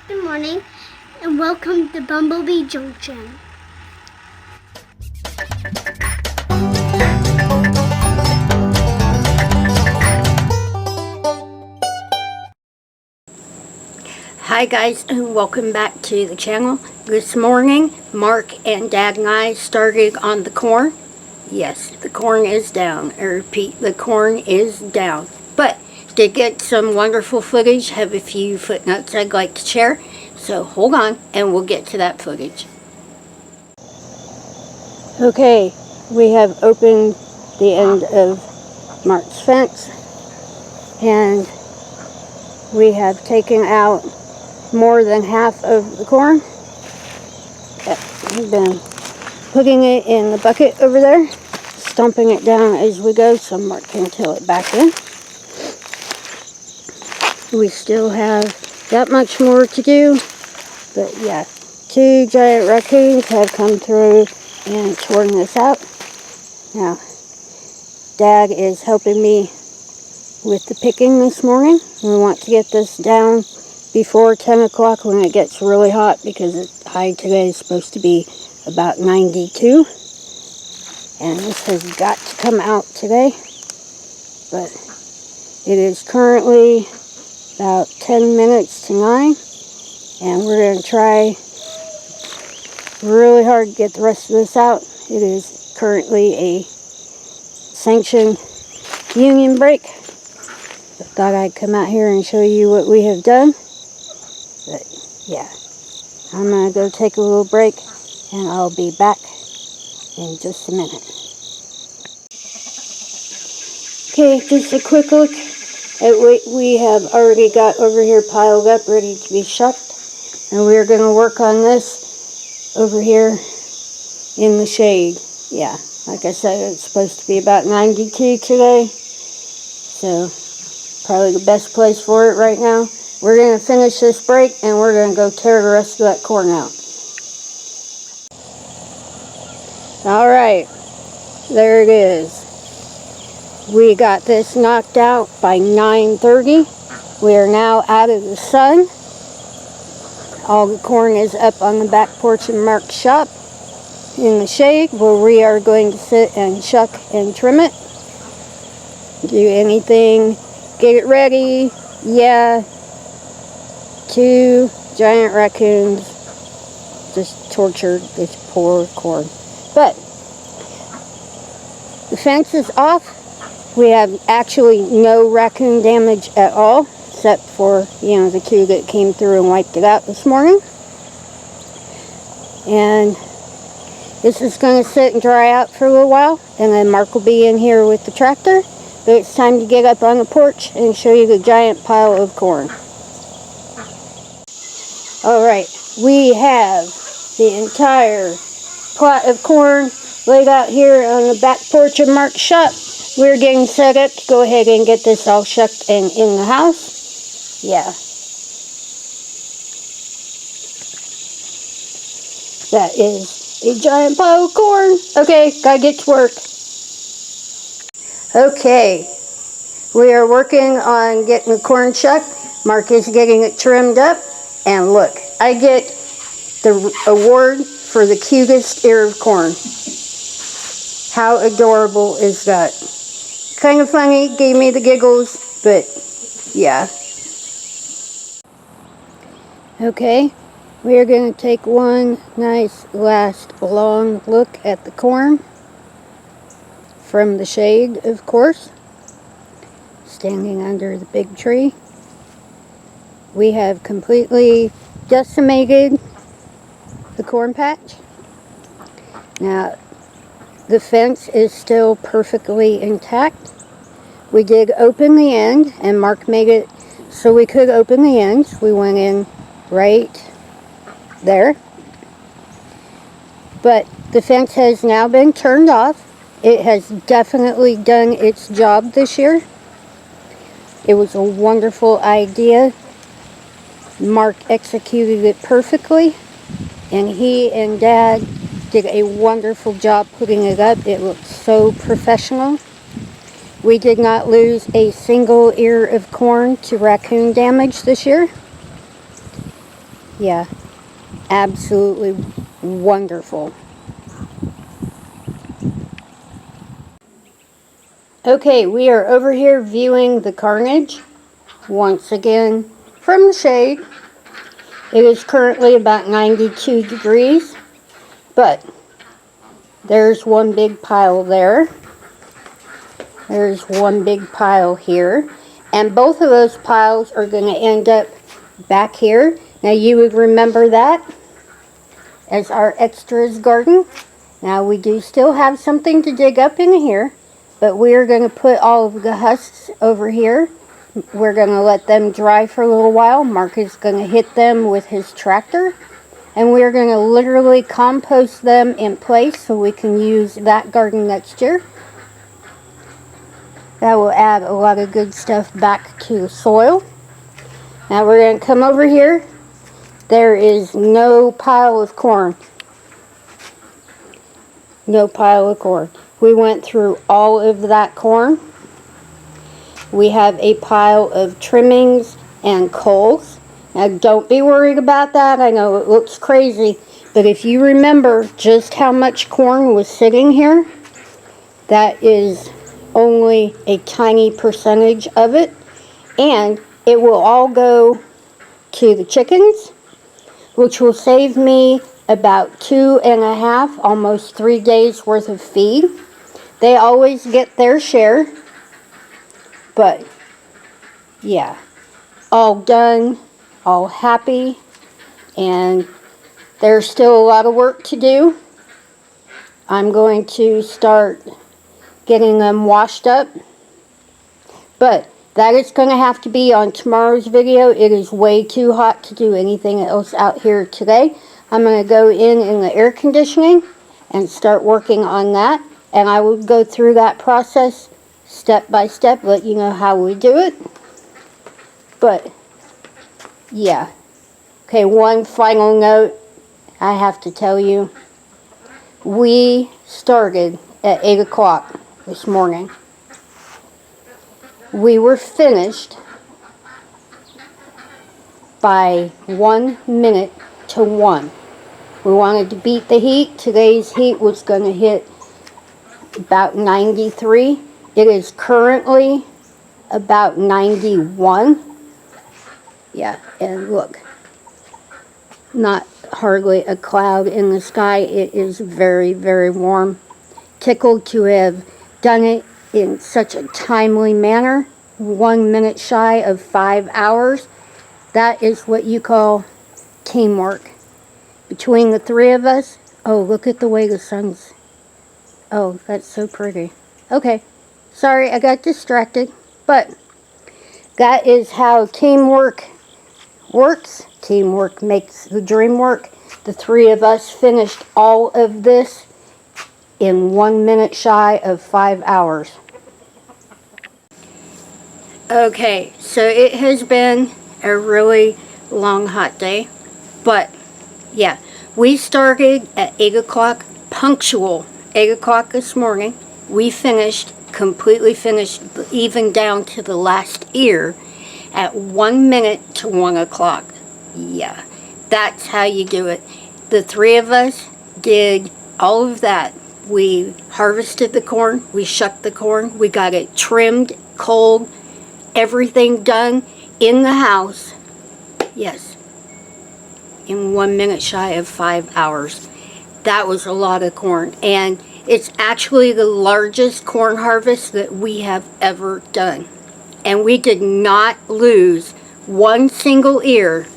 Good morning and welcome to Bumblebee Junction. Hi guys, and welcome back to the channel. This morning Mark and Dad and I started on the corn. Yes, the corn is down. I repeat, the corn is down. But to get some wonderful footage, have a few footnotes I'd like to share. So hold on and we'll get to that footage. Okay, we have opened the end of Mark's fence and we have taken out more than half of the corn. We've been putting it in the bucket over there, stomping it down as we go so Mark can till it back in. We still have that much more to do, but yeah, 2 giant raccoons have come through and torn this out. Now, Dad is helping me with the picking this morning. We want to get this down before 10 o'clock when it gets really hot, because the high today is supposed to be about 92. And this has got to come out today. But it is currently about 10 minutes to 9. And we're going to try really hard to get the rest of this out. It is currently a sanctioned union break. I thought I'd come out here and show you what we have done. But yeah, I'm going to go take a little break and I'll be back in just a minute. Okay, just a quick look at what we have already got over here piled up, ready to be shucked. And we're going to work on this over here in the shade. Yeah, like I said, it's supposed to be about 92 today. So, probably the best place for it right now. We're going to finish this break and we're going to go tear the rest of that corn out. Alright, there it is. We got this knocked out by 9:30. We are now out of the sun. All the corn is up on the back porch of Mark's shop in the shade, where we are going to sit and shuck and trim it. Do anything, get it ready. Yeah, 2 giant raccoons just tortured this poor corn. But the fence is off. We have actually no raccoon damage at all, except for, the 2 that came through and wiped it out this morning. And this is going to sit and dry out for a little while, and then Mark will be in here with the tractor. But it's time to get up on the porch and show you the giant pile of corn. Alright, we have the entire plot of corn laid out here on the back porch of Mark's shop. We're getting set up to go ahead and get this all shucked and in the house. Yeah. That is a giant pile of corn. Okay, gotta get to work. Okay, we are working on getting the corn shucked. Mark is getting it trimmed up. And look, I get the award for the cutest ear of corn. How adorable is that? Kind of funny, gave me the giggles, but yeah. Okay, we are going to take one nice last long look at the corn from the shade, of course, standing under the big tree. We have completely decimated the corn patch. Now, the fence is still perfectly intact. We did open the end, and Mark made it so we could open the ends. We went in right there. But the fence has now been turned off. It has definitely done its job this year. It was a wonderful idea. Mark executed it perfectly, and he and Dad did a wonderful job putting it up. It looked so professional. We did not lose a single ear of corn to raccoon damage this year. Yeah, absolutely wonderful. Okay, we are over here viewing the carnage once again from the shade. It is currently about 92 degrees, but there's one big pile there. There's one big pile here. And both of those piles are going to end up back here. Now you would remember that as our extras garden. Now we do still have something to dig up in here, but we are going to put all of the husks over here. We're going to let them dry for a little while. Mark is going to hit them with his tractor, and we're going to literally compost them in place so we can use that garden next year. That will add a lot of good stuff back to the soil. Now we're going to come over here. There is no pile of corn. No pile of corn. We went through all of that corn. We have a pile of trimmings and coals. Now don't be worried about that. I know it looks crazy, but if you remember just how much corn was sitting here, that is only a tiny percentage of it, and it will all go to the chickens, which will save me about 2.5, almost 3 days worth of feed. They always get their share, but yeah, all done, all happy, and there's still a lot of work to do. I'm going to start getting them washed up, but that is going to have to be on tomorrow's video. It is way too hot to do anything else out here today. I'm going to go in the air conditioning and start working on that, and I will go through that process step by step, let you know how we do it. But yeah, okay, one final note I have to tell you. We started at 8 o'clock this morning. We were finished by 1 minute to 1. We wanted to beat the heat. Today's heat was going to hit about 93. It is currently about 91. Yeah, and look, not hardly a cloud in the sky. It is very, very warm. Tickled to have done it in such a timely manner. 1 minute shy of 5 hours. That is what you call teamwork. Between the three of us. Oh, look at the way the sun's. Oh, that's so pretty. Okay, sorry, I got distracted. But that is how teamwork works. Teamwork makes the dream work. The three of us finished all of this in 1 minute shy of 5 hours. Okay, so it has been a really long hot day, but yeah, we started at 8 o'clock, punctual 8 o'clock this morning. We finished, completely finished, even down to the last ear at 1 minute to 1 o'clock. Yeah, that's how you do it. The three of us did all of that. We harvested the corn, we shucked the corn, we got it trimmed, cold, everything done in the house. Yes, in 1 minute shy of 5 hours. That was a lot of corn, and it's actually the largest corn harvest that we have ever done. And we did not lose one single ear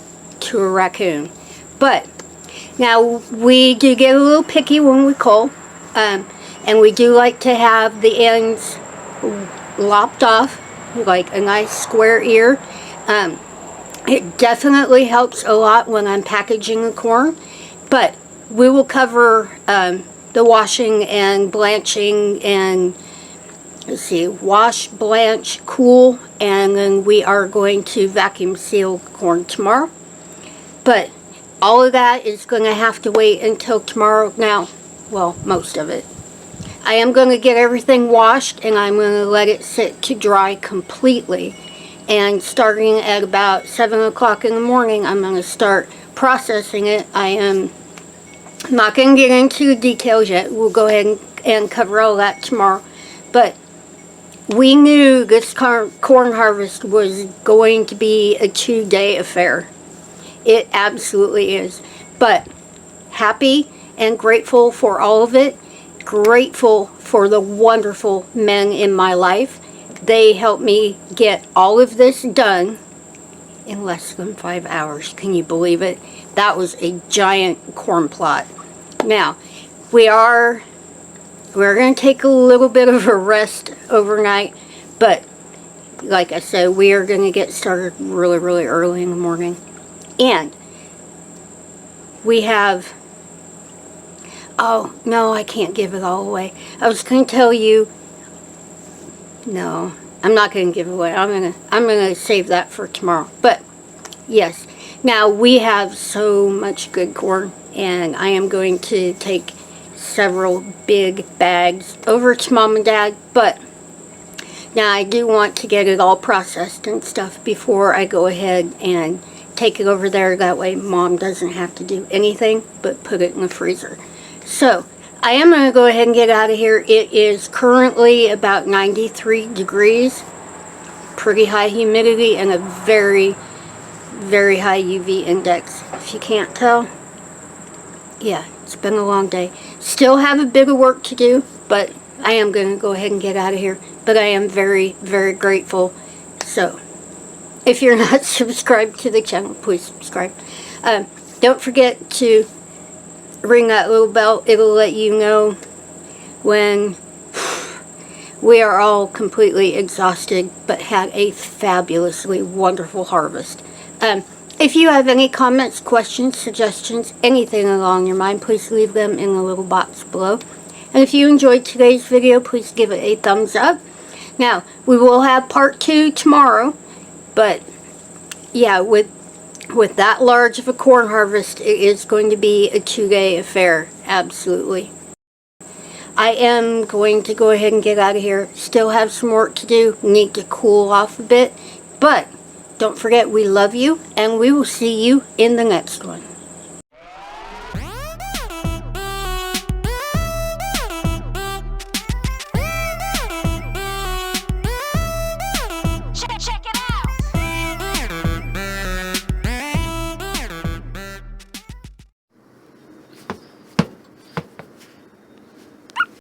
to a raccoon. But now we do get a little picky when we cull, and we do like to have the ends lopped off, like a nice square ear. It definitely helps a lot when I'm packaging the corn, but we will cover the washing and blanching and, let's see, wash, blanch, cool, and then we are going to vacuum seal corn tomorrow. But all of that is going to have to wait until tomorrow. Now, well, most of it. I am going to get everything washed, and I'm going to let it sit to dry completely. And starting at about 7 o'clock in the morning, I'm going to start processing it. I am not going to get into the details yet. We'll go ahead and cover all that tomorrow. But we knew this corn harvest was going to be a 2-day affair. It absolutely is. But happy and grateful for all of it. Grateful for the wonderful men in my life. They helped me get all of this done in less than 5 hours. Can you believe it? That was a giant corn plot. Now, we're going to take a little bit of a rest overnight, but like I said, we are going to get started really, really early in the morning. And we have, oh, no, I can't give it all away. I was going to tell you, no, I'm not going to give it away. I'm going to save that for tomorrow. But yes, now we have so much good corn, and I am going to take several big bags over to Mom and Dad. But now I do want to get it all processed and stuff before I go ahead and take it over there. That way Mom doesn't have to do anything but put it in the freezer. So I am going to go ahead and get out of here. It is currently about 93 degrees, pretty high humidity, and a very, very high UV index. If you can't tell, yeah, it's been a long day. Still have a bit of work to do, but I am going to go ahead and get out of here. But I am very, very grateful. So if you're not subscribed to the channel, please subscribe. Don't forget to ring that little bell. It'll let you know when we are all completely exhausted but had a fabulously wonderful harvest. If you have any comments, questions, suggestions, anything along your mind, please leave them in the little box below. And if you enjoyed today's video, please give it a thumbs up. Now, we will have part 2 tomorrow, but yeah, with that large of a corn harvest, it is going to be a 2-day affair. Absolutely. I am going to go ahead and get out of here. Still have some work to do. Need to cool off a bit. But don't forget, we love you, and we will see you in the next one.